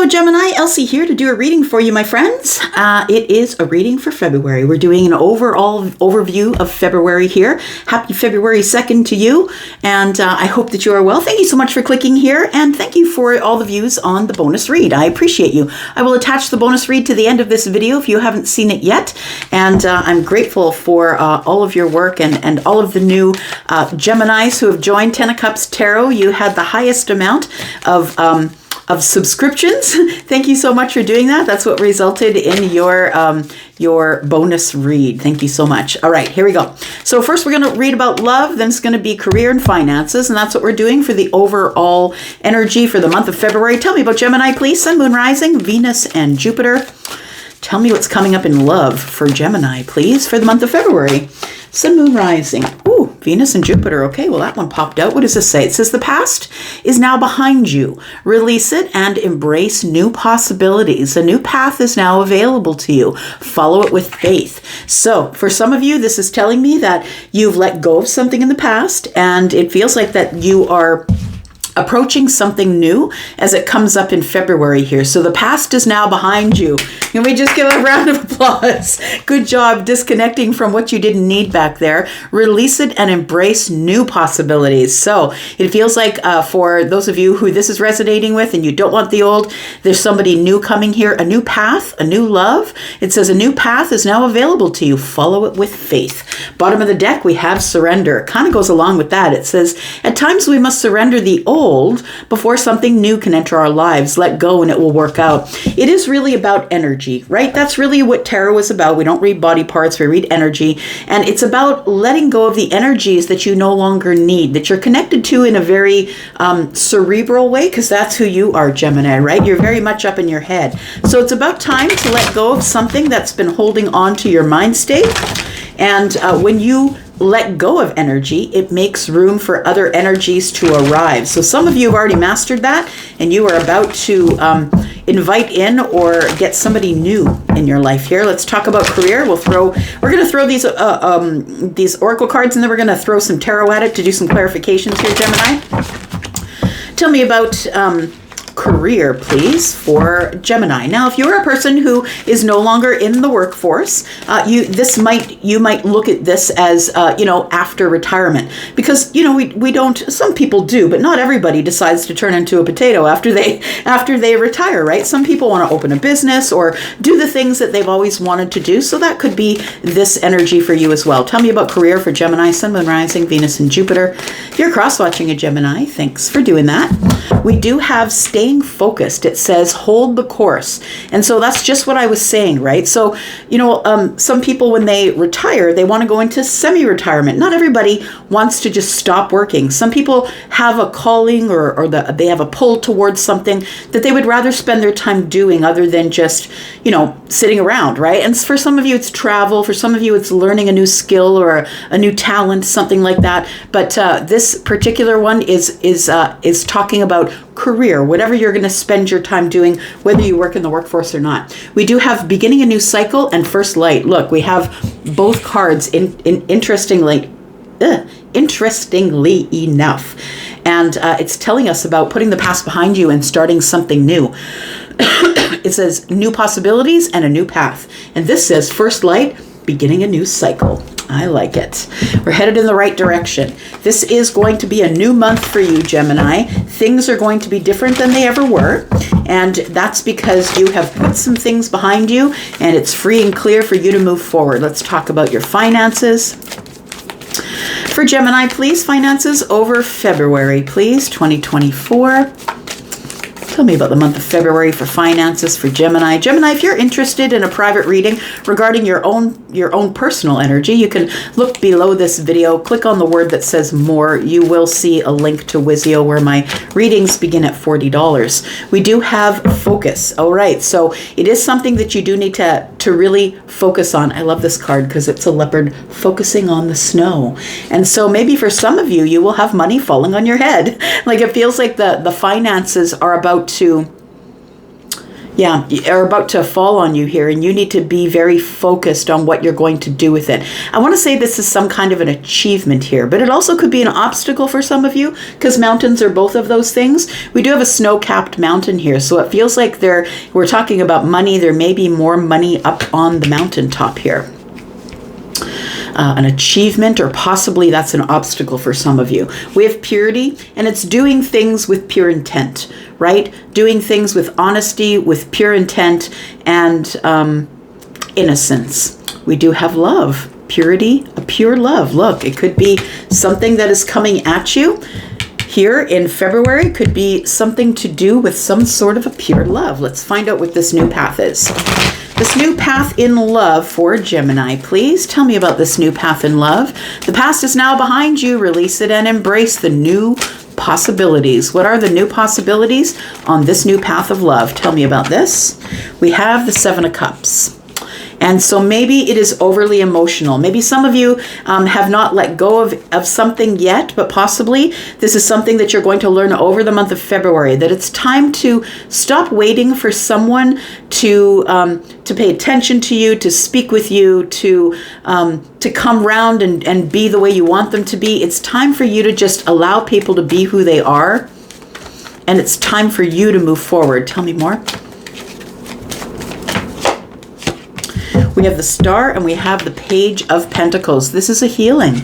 Hello, Gemini. Elsie here to do a reading for you, my friends. It is a reading for February. We're doing an overall overview of February here. Happy February 2nd to you, and I hope that you are well. Thank you so much for clicking here, and thank you for all the views on the bonus read. I appreciate you. I will attach the bonus read to the end of this video if you haven't seen it yet, and I'm grateful for all of your work and all of the new Geminis who have joined Ten of Cups Tarot. You had the highest amount of subscriptions. Thank you so much for doing that. That's what resulted in your bonus read. Thank you so much. All right, here we go. So first we're going to read about love, then it's going to be career and finances, and that's what we're doing for the overall energy for the month of February. Tell me about Gemini, please. Sun, Moon, Rising, Venus, and Jupiter. Tell me what's coming up in love for Gemini, please, for the month of February. Sun, Moon, Rising. Ooh, Venus and Jupiter. Okay, well, that one popped out. What does this say? It says the past is now behind you. Release it and embrace new possibilities. A new path is now available to you. Follow it with faith. So for some of you, this is telling me that you've let go of something in the past, and it feels like that you are approaching something new as it comes up in February here. So the past is now behind you. Can we just give a round of applause? Good job disconnecting from what you didn't need back there. Release it and embrace new possibilities. So it feels like for those of you who this is resonating with and you don't want the old, there's somebody new coming here, a new path, a new love. It says a new path is now available to you. Follow it with faith. Bottom of the deck, we have surrender. It kind of goes along with that. It says, at times we must surrender the old before something new can enter our lives. Let go and it will work out. It is really about energy, right? That's really what tarot is about. We don't read body parts, we read energy. And it's about letting go of the energies that you no longer need, that you're connected to in a very cerebral way, because that's who you are, Gemini, right? You're very much up in your head. So it's about time to let go of something that's been holding on to your mind state. And when you let go of energy, it makes room for other energies to arrive. So some of you have already mastered that, and you are about to invite in or get somebody new in your life here. Let's talk about career. We're going to throw these oracle cards, and then we're going to throw some tarot at it to do some clarifications here, Gemini. Tell me about career, please, for Gemini. Now, if you're a person who is no longer in the workforce, you might look at this as after retirement, because we don't. Some people do, but not everybody decides to turn into a potato after they retire, right? Some people want to open a business or do the things that they've always wanted to do. So that could be this energy for you as well. Tell me about career for Gemini, Sun, Moon, Rising, Venus, and Jupiter. If you're cross-watching a Gemini, thanks for doing that. We do have staying focused. It says hold the course. And so that's just what I was saying, right? So, some people when they retire, they want to go into semi-retirement. Not everybody wants to just stop working. Some people have a calling or they have a pull towards something that they would rather spend their time doing other than just, sitting around, right? And for some of you, it's travel. For some of you, it's learning a new skill or a new talent, something like that. But this particular one is talking about career, whatever you're going to spend your time doing, whether you work in the workforce or not. We do have beginning a new cycle and first light. Look, we have both cards interestingly enough. And it's telling us about putting the past behind you and starting something new. It says new possibilities and a new path. And this says first light, beginning a new cycle. I like it. We're headed in the right direction. This is going to be a new month for you, Gemini. Things are going to be different than they ever were. And that's because you have put some things behind you and it's free and clear for you to move forward. Let's talk about your finances. For Gemini, please, finances over February, please, 2024. Tell me about the month of February for finances for Gemini. Gemini, if you're interested in a private reading regarding your own personal energy, you can look below this video, click on the word that says more. You will see a link to Wizio where my readings begin at $40. We do have focus. All right, so it is something that you do need to really focus on. I love this card because it's a leopard focusing on the snow. And so maybe for some of you, you will have money falling on your head. Like it feels like the finances are about to Yeah, are about to fall on you here, and you need to be very focused on what you're going to do with it. I want to say this is some kind of an achievement here, but it also could be an obstacle for some of you, because mountains are both of those things. We do have a snow-capped mountain here, so it feels like we're talking about money. There may be more money up on the mountaintop here. An achievement, or possibly that's an obstacle for some of you. We have purity, and it's doing things with pure intent, right? Doing things with honesty, with pure intent, and innocence. We do have love, purity, a pure love. Look, it could be something that is coming at you here in February. Could be something to do with some sort of a pure love. Let's find out what this new path is. This new path in love for Gemini. Please tell me about this new path in love. The past is now behind you. Release it and embrace the new possibilities. What are the new possibilities on this new path of love? Tell me about this. We have the Seven of Cups. And so maybe it is overly emotional. Maybe some of you have not let go of something yet, but possibly this is something that you're going to learn over the month of February, that it's time to stop waiting for someone to pay attention to you, to speak with you, to come round and be the way you want them to be. It's time for you to just allow people to be who they are. And it's time for you to move forward. Tell me more. We have the Star and we have the Page of Pentacles. This is a healing.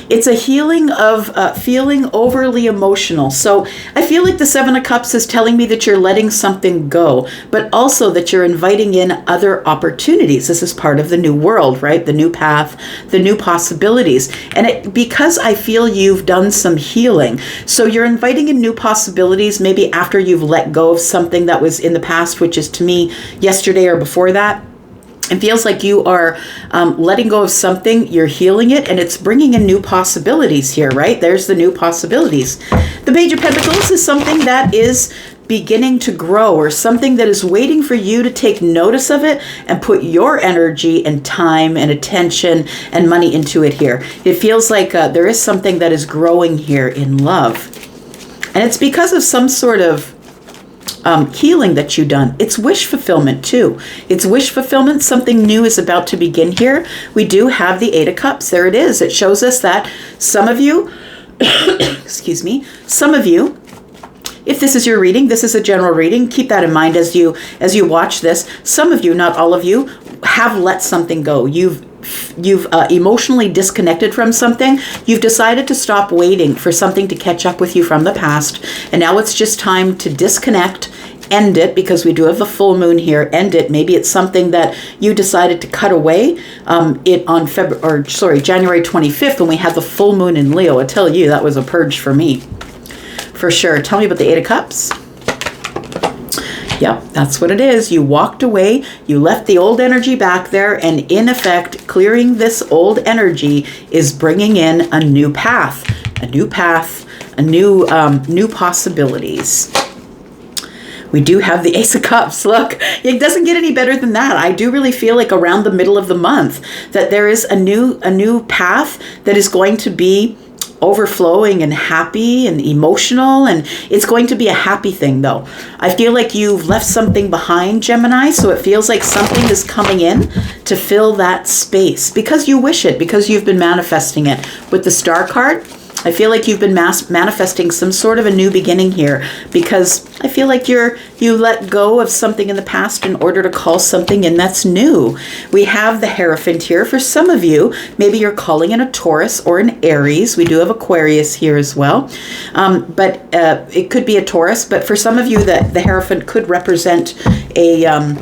It's a healing of feeling overly emotional. So I feel like the Seven of Cups is telling me that you're letting something go, but also that you're inviting in other opportunities. This is part of the new world, right? The new path, the new possibilities. And because I feel you've done some healing, so you're inviting in new possibilities, maybe after you've let go of something that was in the past, which is to me yesterday or before that. It feels like you are letting go of something, you're healing it, and it's bringing in new possibilities here, right? There's the new possibilities. The Page of Pentacles is something that is beginning to grow, or something that is waiting for you to take notice of it and put your energy and time and attention and money into it here. It feels like there is something that is growing here in love. And it's because of some sort of healing that you've done. It's wish fulfillment too. It's wish fulfillment. Something new is about to begin here. We do have the Eight of Cups. There it is. It shows us that some of you, excuse me, some of you, if this is your reading, this is a general reading. Keep that in mind as you watch this. Some of you, not all of you, have let something go. You've emotionally disconnected from something. You've decided to stop waiting for something to catch up with you from the past. And now it's just time to disconnect, end it, because we do have a full moon here, end it. Maybe it's something that you decided to cut away on January 25th when we had the full moon in Leo. I tell you, that was a purge for me. For sure. Tell me about the Eight of Cups. Yep, that's what it is. You walked away, you left the old energy back there, and in effect, clearing this old energy is bringing in a new path, new possibilities. We do have the Ace of Cups. Look, it doesn't get any better than that. I do really feel like around the middle of the month that there is a new path that is going to be overflowing and happy and emotional, and it's going to be a happy thing though. I feel like you've left something behind, Gemini, so it feels like something is coming in to fill that space because you wish it, because you've been manifesting it. With the Star card, I feel like you've been manifesting some sort of a new beginning here, because I feel like you let go of something in the past in order to call something in that's new. We have the Hierophant here. For some of you, maybe you're calling in a Taurus or an Aries. We do have Aquarius here as well. But it could be a Taurus, but for some of you, the Hierophant could represent a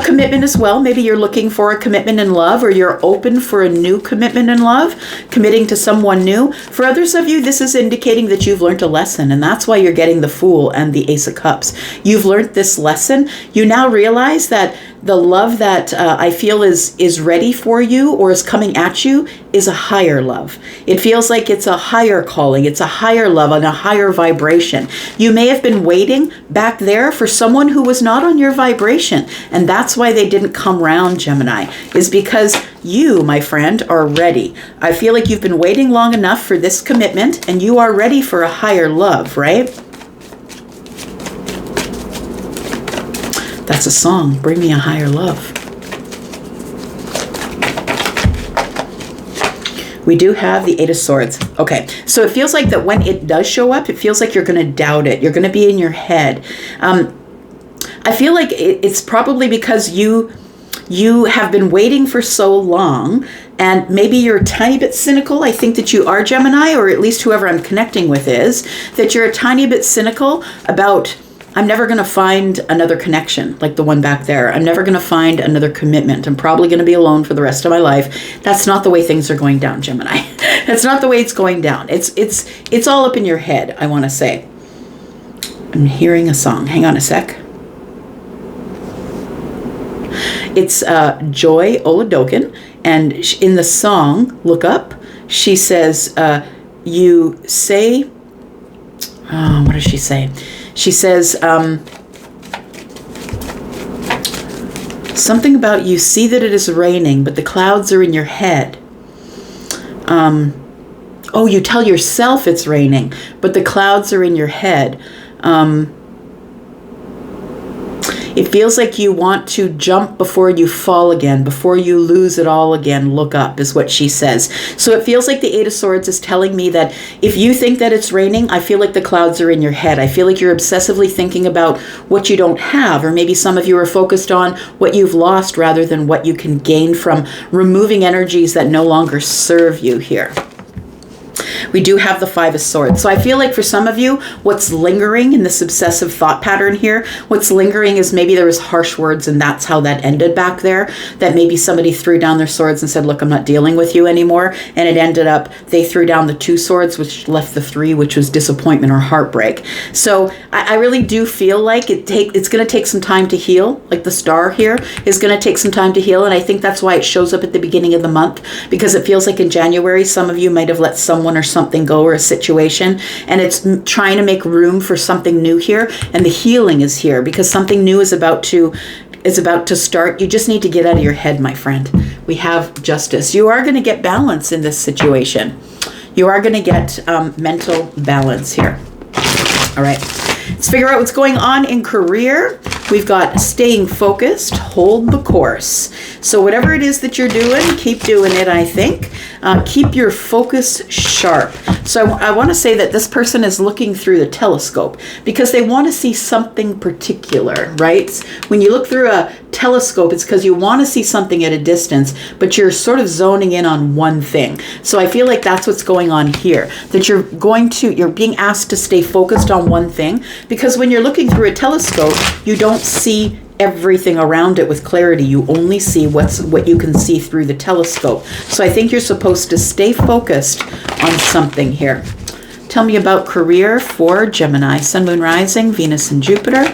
commitment as well. Maybe you're looking for a commitment in love, or you're open for a new commitment in love, committing to someone new. For others of you, this is indicating that you've learned a lesson, and that's why you're getting the Fool and the Ace of Cups. You've learned this lesson. You now realize that the love that I feel is ready for you or is coming at you is a higher love. It feels like it's a higher calling. It's a higher love on a higher vibration. You may have been waiting back there for someone who was not on your vibration, and that's why they didn't come round, Gemini, is because you, my friend, are ready. I feel like you've been waiting long enough for this commitment, and you are ready for a higher love, right? That's a song, Bring Me a Higher Love. We do have the Eight of Swords. Okay, so it feels like that when it does show up, it feels like you're going to doubt it. You're going to be in your head. I feel like it's probably because you have been waiting for so long, and maybe you're a tiny bit cynical. I think that you are, Gemini, or at least whoever I'm connecting with is, that you're a tiny bit cynical about, I'm never going to find another connection like the one back there. I'm never going to find another commitment. I'm probably going to be alone for the rest of my life. That's not the way things are going down, Gemini. That's not the way it's going down. It's all up in your head, I want to say. I'm hearing a song. Hang on a sec. It's Joy Oladokin, and in the song, Look Up, she says, you say, what does she say? She says, something about you see that it is raining, but the clouds are in your head. You tell yourself it's raining, but the clouds are in your head. It feels like you want to jump before you fall again, before you lose it all again. Look up is what she says. So it feels like the Eight of Swords is telling me that if you think that it's raining, I feel like the clouds are in your head. I feel like you're obsessively thinking about what you don't have, or maybe some of you are focused on what you've lost rather than what you can gain from removing energies that no longer serve you here. We do have the Five of Swords. So I feel like for some of you, what's lingering in this obsessive thought pattern here, what's lingering is maybe there was harsh words and that's how that ended back there. That maybe somebody threw down their swords and said, look, I'm not dealing with you anymore. And it ended up, they threw down the two swords, which left the three, which was disappointment or heartbreak. So I really do feel like it's going to take some time to heal. Like the star here is going to take some time to heal. And I think that's why it shows up at the beginning of the month, because it feels like in January, some of you might have let someone or something go, or a situation, and it's trying to make room for something new here, and the healing is here because something new is about to start. You just need to get out of your head, my friend. We have Justice. You are going to get balance in this situation. You are going to get mental balance here. All right, let's figure out what's going on in career. We've got staying focused, hold the course. So whatever it is that you're doing, keep doing it, I think. Keep your focus sharp. So I want to say that this person is looking through the telescope because they want to see something particular, right? When you look through a telescope, it's because you want to see something at a distance, but you're sort of zoning in on one thing. So I feel like that's what's going on here, that you're being asked to stay focused on one thing, because when you're looking through a telescope, you don't see everything around it with clarity. You only see what you can see through the telescope. So I think you're supposed to stay focused on something here. Tell me about career for Gemini, Sun, Moon, Rising, Venus, and Jupiter.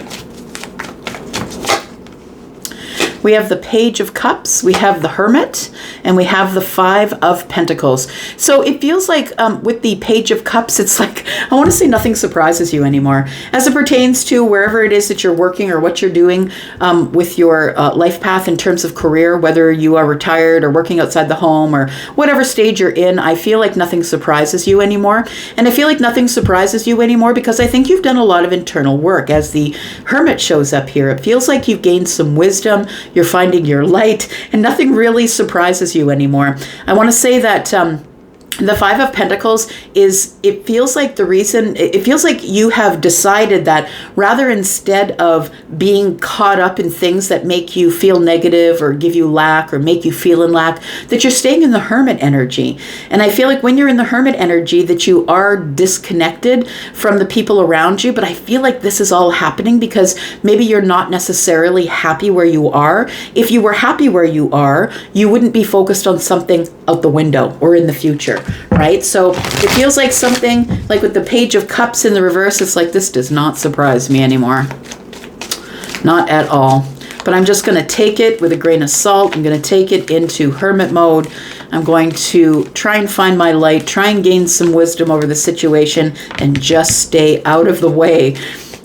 We have the Page of Cups, we have the Hermit, and we have the Five of Pentacles. So it feels like with the Page of Cups, it's like, I want to say nothing surprises you anymore. As it pertains to wherever it is that you're working or what you're doing with your life path in terms of career, whether you are retired or working outside the home or whatever stage you're in, I feel like nothing surprises you anymore. And I feel like nothing surprises you anymore because I think you've done a lot of internal work. As the Hermit shows up here, it feels like you've gained some wisdom, you're finding your light, and nothing really surprises you anymore. I want to say that the Five of Pentacles it feels like you have decided that rather instead of being caught up in things that make you feel negative or give you lack or make you feel in lack, that you're staying in the Hermit energy. And I feel like when you're in the Hermit energy that you are disconnected from the people around you, but I feel like this is all happening because maybe you're not necessarily happy where you are. If you were happy where you are, you wouldn't be focused on something out the window or in the future. Right? So it feels like something like with the Page of Cups in the reverse, it's like, this does not surprise me anymore. Not at all. But I'm just going to take it with a grain of salt. I'm going to take it into Hermit mode. I'm going to try and find my light, try and gain some wisdom over the situation, and just stay out of the way.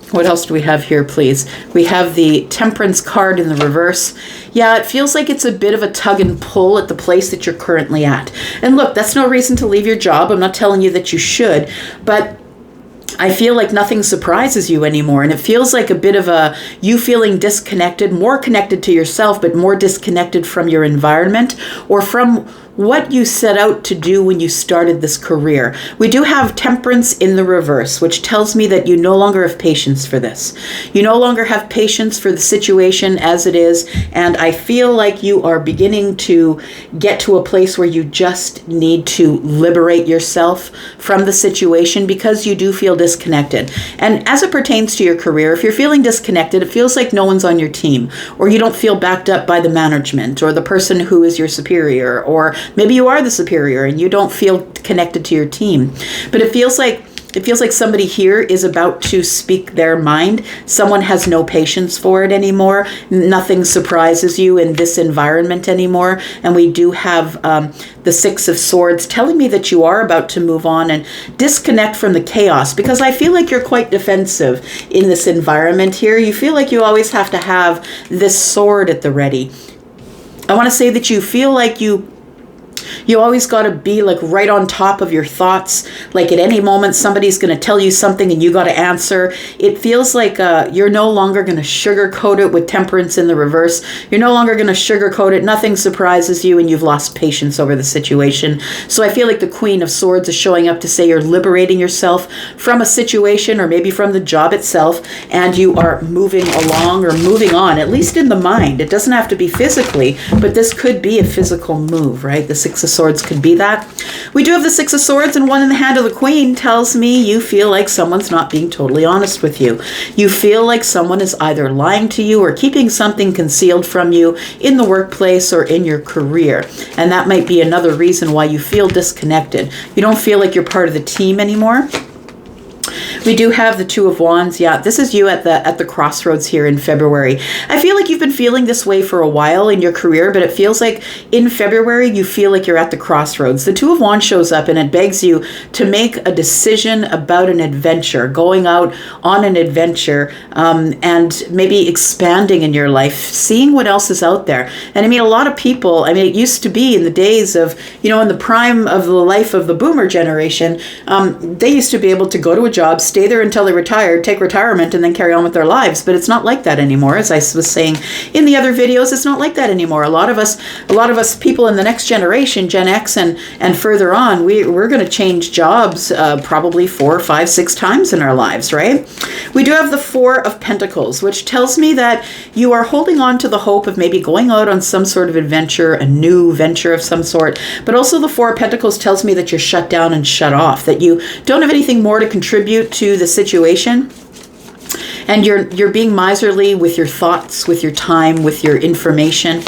What else do we have here, please? We have the Temperance card in the reverse. Yeah, it feels like it's a bit of a tug and pull at the place that you're currently at. And look, that's no reason to leave your job. I'm not telling you that you should, but I feel like nothing surprises you anymore. And it feels like a bit of you feeling disconnected, more connected to yourself, but more disconnected from your environment or from what you set out to do when you started this career. We do have Temperance in the reverse, which tells me that you no longer have patience for this. You no longer have patience for the situation as it is, and I feel like you are beginning to get to a place where you just need to liberate yourself from the situation because you do feel disconnected. And as it pertains to your career, if you're feeling disconnected, it feels like no one's on your team, or you don't feel backed up by the management or the person who is your superior, or maybe you are the superior and you don't feel connected to your team. But it feels like somebody here is about to speak their mind. Someone has no patience for it anymore. Nothing surprises you in this environment anymore. And we do have the Six of Swords telling me that you are about to move on and disconnect from the chaos, because I feel like you're quite defensive in this environment here. You feel like you always have to have this sword at the ready. I want to say that you feel like you always got to be like right on top of your thoughts. Like at any moment, somebody's going to tell you something and you got to answer. It feels like you're no longer going to sugarcoat it with Temperance in the reverse. You're no longer going to sugarcoat it. Nothing surprises you and you've lost patience over the situation. So I feel like the Queen of Swords is showing up to say you're liberating yourself from a situation or maybe from the job itself, and you are moving along or moving on, at least in the mind. It doesn't have to be physically, but this could be a physical move, right? The Six of Swords could be that. We do have the Six of Swords, and one in the hand of the Queen tells me you feel like someone's not being totally honest with you. You feel like someone is either lying to you or keeping something concealed from you in the workplace or in your career. And that might be another reason why you feel disconnected. You don't feel like you're part of the team anymore. We do have the Two of Wands. Yeah, this is you at the crossroads here in February. I feel like you've been feeling this way for a while in your career, but it feels like in February you feel like you're at the crossroads. The Two of Wands shows up and it begs you to make a decision about an adventure, going out on an adventure, and maybe expanding in your life, seeing what else is out there. And I mean, a lot of people, I mean, it used to be in the days of, in the prime of the life of the boomer generation, they used to be able to go to a job, stay there until they retired, take retirement, and then carry on with their lives. But it's not like that anymore. As I was saying in the other videos, it's not like that anymore. A lot of us people in the next generation, Gen X and further on, we're going to change jobs probably 4, 5, 6 times in our lives, right? We do have the Four of Pentacles, which tells me that you are holding on to the hope of maybe going out on some sort of adventure, a new venture of some sort. But also the Four of Pentacles tells me that you're shut down and shut off, that you don't have anything more to contribute to the situation. And you're being miserly with your thoughts, with your time, with your information.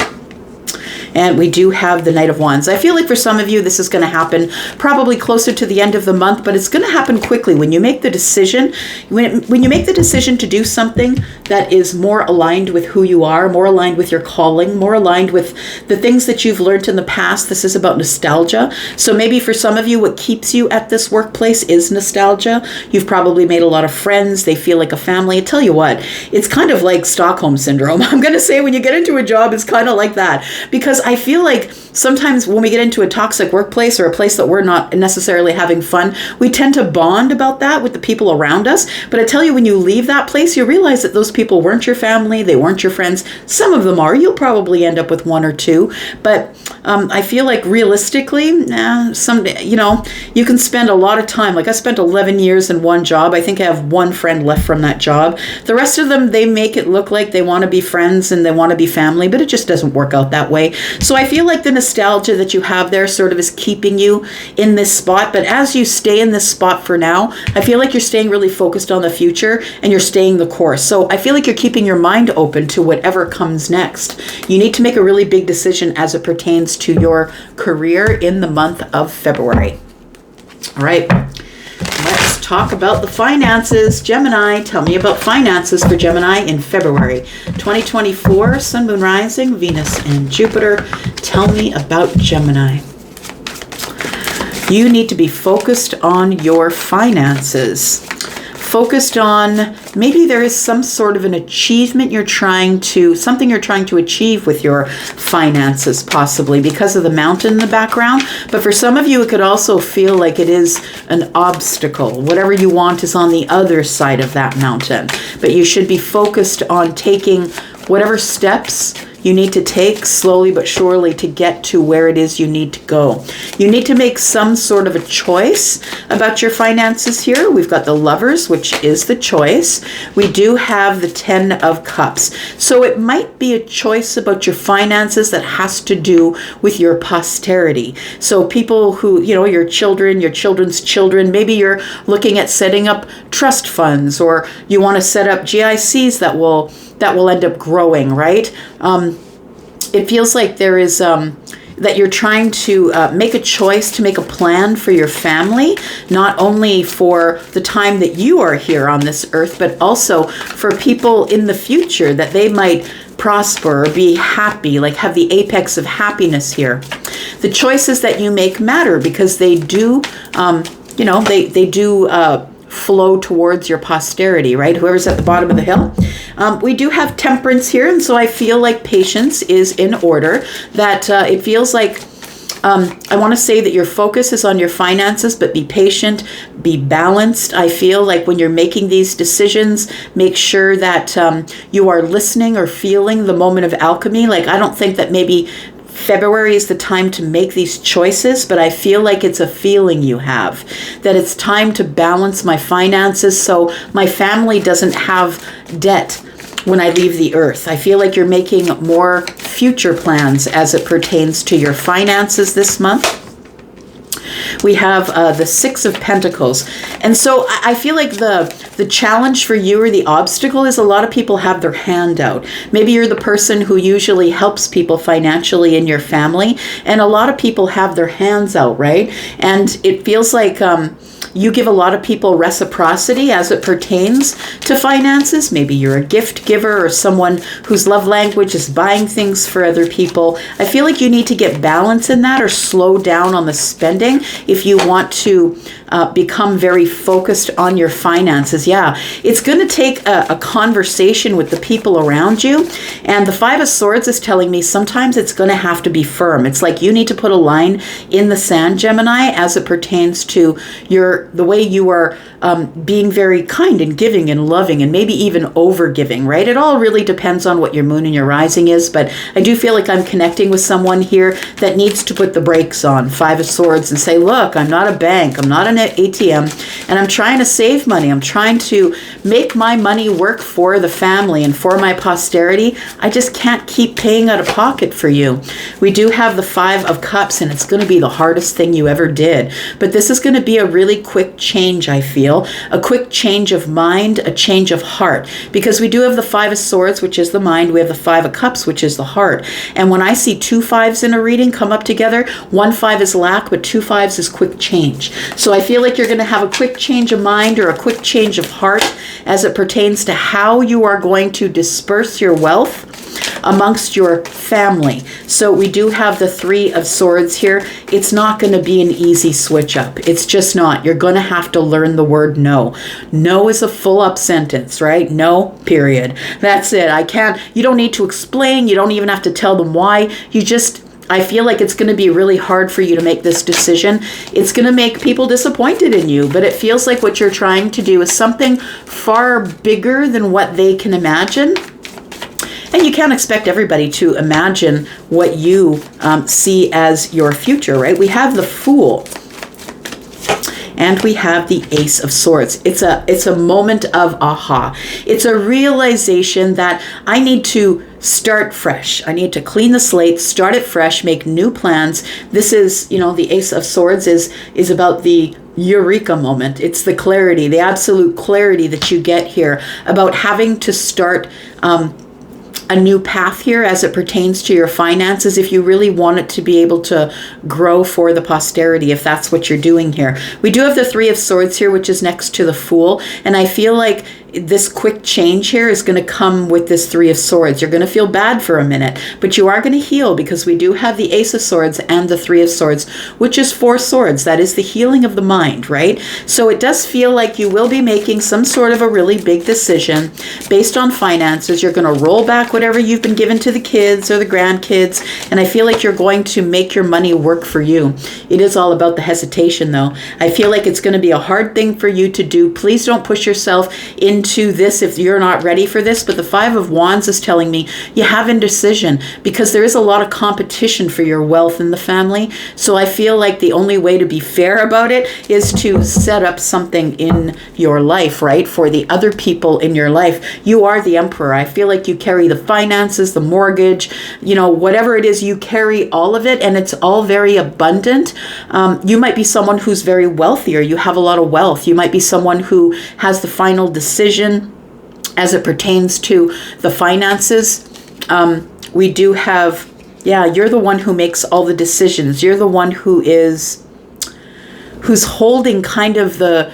And we do have the Knight of Wands. I feel like for some of you, this is going to happen probably closer to the end of the month, but it's going to happen quickly. When you make the decision, when you make the decision to do something that is more aligned with who you are, more aligned with your calling, more aligned with the things that you've learned in the past. This is about nostalgia. So maybe for some of you, what keeps you at this workplace is nostalgia. You've probably made a lot of friends. They feel like a family. I tell you what, it's kind of like Stockholm Syndrome. I'm going to say when you get into a job, it's kind of like that, because I feel like sometimes when we get into a toxic workplace or a place that we're not necessarily having fun, we tend to bond about that with the people around us. But I tell you, when you leave that place, you realize that those people weren't your family, they weren't your friends. Some of them are. You'll probably end up with 1 or 2. But I feel like realistically, you can spend a lot of time. Like I spent 11 years in one job. I think I have 1 friend left from that job. The rest of them, they make it look like they want to be friends and they want to be family, but it just doesn't work out that way. So I feel like the nostalgia that you have there sort of is keeping you in this spot. But as you stay in this spot for now, I feel like you're staying really focused on the future and you're staying the course. So I feel like you're keeping your mind open to whatever comes next. You need to make a really big decision as it pertains to your career in the month of February. All right. Let's talk about the finances. Gemini, tell me about finances for Gemini in February 2024. Sun, Moon, Rising, Venus, and Jupiter. Tell me about Gemini. You need to be focused on your finances. focused on maybe there is some sort of an achievement something you're trying to achieve with your finances, possibly because of the mountain in the background. But for some of you, it could also feel like it is an obstacle. Whatever you want is on the other side of that mountain. But you should be focused on taking whatever steps you need to take slowly but surely to get to where it is you need to go. You need to make some sort of a choice about your finances here. We've got the Lovers, which is the choice. We do have the 10 of Cups. So it might be a choice about your finances that has to do with your posterity. So people who, your children, your children's children, maybe you're looking at setting up trust funds, or you want to set up GICs that will end up growing, right? It feels like there is that you're trying to make a choice to make a plan for your family, not only for the time that you are here on this earth, but also for people in the future, that they might prosper or be happy, like have the apex of happiness here. The choices that you make matter because they do, they do flow towards your posterity, right? Whoever's at the bottom of the hill. We do have Temperance here, and so I feel like patience is in order. That it feels like I want to say that your focus is on your finances, but be patient, be balanced. I feel like when you're making these decisions, make sure that you are listening or feeling the moment of alchemy. Like, I don't think that maybe February is the time to make these choices, but I feel like it's a feeling you have, that it's time to balance my finances so my family doesn't have debt when I leave the earth. I feel like you're making more future plans as it pertains to your finances this month. We have the Six of Pentacles. And so I feel like the challenge for you, or the obstacle, is a lot of people have their hand out. Maybe you're the person who usually helps people financially in your family, and a lot of people have their hands out, right? And it feels like you give a lot of people reciprocity as it pertains to finances. Maybe you're a gift giver or someone whose love language is buying things for other people. I feel like you need to get balance in that, or slow down on the spending if you want to become very focused on your finances. Yeah, it's going to take a conversation with the people around you. And the Five of Swords is telling me sometimes it's going to have to be firm. It's like you need to put a line in the sand, Gemini, as it pertains to the way you are being very kind and giving and loving, and maybe even over giving, right? It all really depends on what your moon and your rising is. But I do feel like I'm connecting with someone here that needs to put the brakes on, Five of Swords, and say, look, I'm not a bank, I'm not an ATM, and I'm trying to save money. I'm trying to make my money work for the family and for my posterity. I just can't keep paying out of pocket for you. We do have the Five of Cups, and it's going to be the hardest thing you ever did. But this is going to be a really quick change, I feel. A quick change of mind, a change of heart. Because we do have the Five of Swords, which is the mind. We have the Five of Cups, which is the heart. And when I see two fives in a reading come up together, one five is lack, but two fives is quick change. So I feel like you're going to have a quick change of mind or a quick change of heart as it pertains to how you are going to disperse your wealth amongst your family. So we do have the Three of Swords here. It's not going to be an easy switch up. It's just not. You're going to have to learn the word no. No is a full up sentence, right? No, period. That's it. You don't need to explain. You don't even have to tell them why. I feel like it's going to be really hard for you to make this decision. It's going to make people disappointed in you, but it feels like what you're trying to do is something far bigger than what they can imagine. And you can't expect everybody to imagine what you see as your future, right? We have the Fool. And we have the Ace of Swords. It's a moment of aha. It's a realization that I need to start fresh. I need to clean the slate, start it fresh, make new plans. This is, the Ace of Swords is about the eureka moment. It's the clarity, the absolute clarity that you get here about having to start a new path here as it pertains to your finances, if you really want it to be able to grow for the posterity, if that's what you're doing here. We do have the Three of Swords here, which is next to the Fool, and I feel like this quick change here is going to come with this Three of Swords. You're going to feel bad for a minute, but you are going to heal, because we do have the Ace of Swords and the Three of Swords, which is 4 swords. That is the healing of the mind, right? So it does feel like you will be making some sort of a really big decision based on finances. You're going to roll back whatever you've been given to the kids or the grandkids, and I feel like you're going to make your money work for you. It is all about the hesitation, though. I feel like it's going to be a hard thing for you to do. Please don't push yourself into this if you're not ready for this. But the Five of Wands is telling me you have indecision, because there is a lot of competition for your wealth in the family. So I feel like the only way to be fair about it is to set up something in your life, right? For the other people in your life. You are the Emperor. I feel like you carry the finances, the mortgage, whatever it is, you carry all of it, and it's all very abundant. You might be someone who's very wealthy, or you have a lot of wealth. You might be someone who has the final decision as it pertains to the finances. We do have, you're the one who makes all the decisions. You're the one who's holding kind of the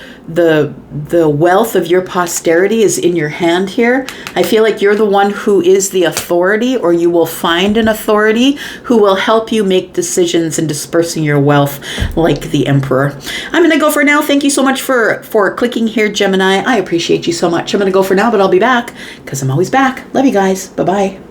wealth of your posterity is in your hand here. I feel like you're the one who is the authority, or you will find an authority who will help you make decisions in dispersing your wealth, like the Emperor. I'm going to go for now. Thank you so much for clicking here, Gemini. I appreciate you so much. I'm going to go for now, but I'll be back, because I'm always back. Love you guys. Bye-bye.